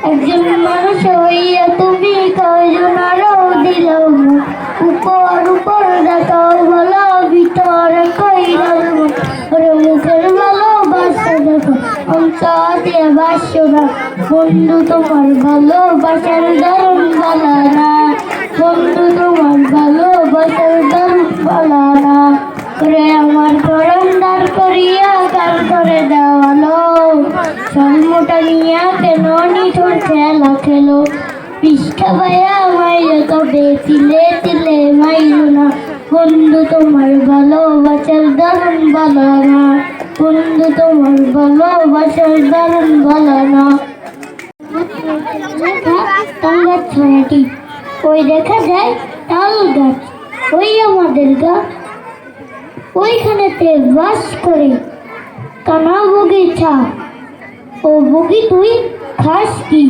একজন মানুষ হইয়া তুমি কয়জন আরো দিল উপর উপর দেখাও ভালো ভিতরে কইলাম ওরে মুখের ভালোবাসা দেখো অন্তর দিয়ে বাসো না বন্ধু তোমার ভালোবাসার দারুণ বালা না বন্ধু তোমার ভালোবাসার দারুণ বালা না ওরে আমার গরম দাঁড় করিয়া কাল করে দেওয়ালো জন্মটা নিয়া কেন নিঠোর খেলা খেলো পিসকা ভাইয়া মাইলো তবে তিলে তিলে মাইলো না বন্ধু তোমার ভালোবাসার দারুণ বালা না বন্ধু তোমার ভালোবাসার দারুণ বালা না গাছ ছড়াটি ওই দেখা যায় তাল গাছ ওই আমাদের গা ওইখানেতে বাস করে কানা বগিচা ও বগি তুই খাস কি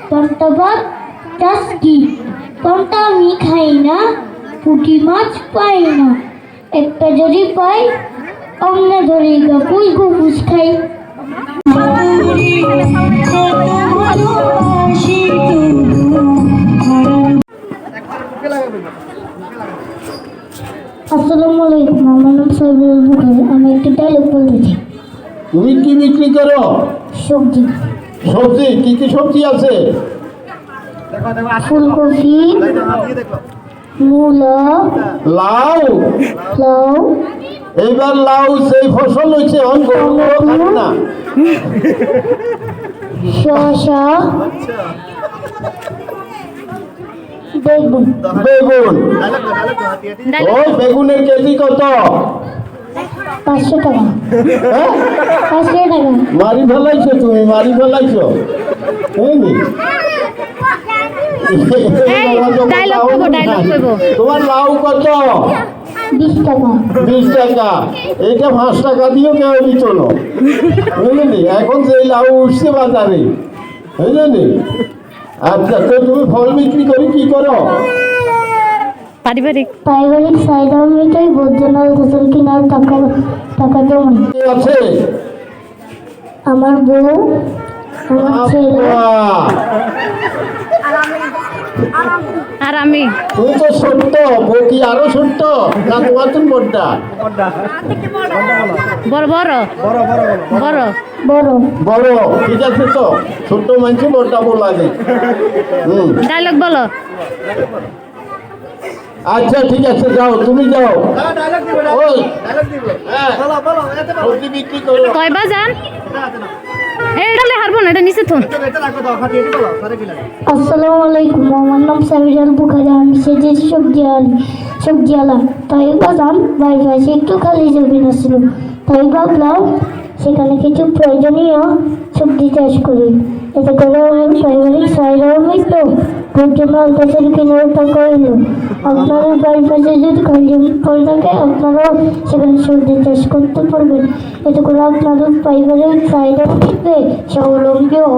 কোনটা বাদ চাস কি কোনটা আমি খাই না পুঁটি মাছ পাই না একটা যদি পাই অমনে ধরি গা পুই গুপুস খাই আসসালামু আলাইকুম আমার নাম সাইবুল বুখারী আমি একটা ডায়লগ বলতেছি তুমি কি বিক্রি করো সবজি সবজি কি কি সবজি আছে ফুলকপি মূলা লাউ লাউ এইবার লাউ সেই ফসল হয়েছে না শসা বেগুন বেগুন ওই বেগুনের কেজি কত 500 টাকা হ্যাঁ 500 টাকা মারি ফেলাইছো তুমি মারি ফেলাইছো তোমার লাউ কত 20 টাকা 20 টাকা এইটা 5 টাকা দিও কেউ দিত না বুঝলি এখন যে লাউ উঠছে বাজারে বুঝলি আচ্ছা তো তুমি ফল বিক্রি করে কি করো পারিবারিক সাইডা মিটাই বর্জনাল গোসল কিনার টাকা জমাই আছে আমার বউ আমার ছেলে আর আমি তুই তো ছোট্ট বউ কি আরো ছোট্ট না তোমার তুমি বড়টা বড় বড় বড় বড় বড় ঠিক আছে তো ছোট্ট মানুষ বড়টা বউ লাগে ডায়লগ বলো আচ্ছা ঠিক আছে যাও তুমি যাও ওই হ্যাঁ সবজি বিক্রি করো কয়বা যান এইডালে হারবো না এটা নিচে থুন আসসালামু আলাইকুম আমার নাম সাবিরুল বুখারী আমি সেজে সবজিওয়ালা তাই বাজান ভাই পাশে একটু খালি জমি ছিল তাই ভাবলাম সেখানে কিছু প্রয়োজনীয় সবজি চাষ করি এতে করে আমার পারিবারিক সাইডাও মিটলো বর্জনাল গাছের কিনারে টাকা এলো আপনাদের বাড়ির পাশে যদি খালি জমি পড়ে থাকে আপনারাও সেখানে সবজি চাষ করতে পারবেন এতে করে আপনাদের পারিবারিক সাইডাও মিটবে স্বাবলম্বীও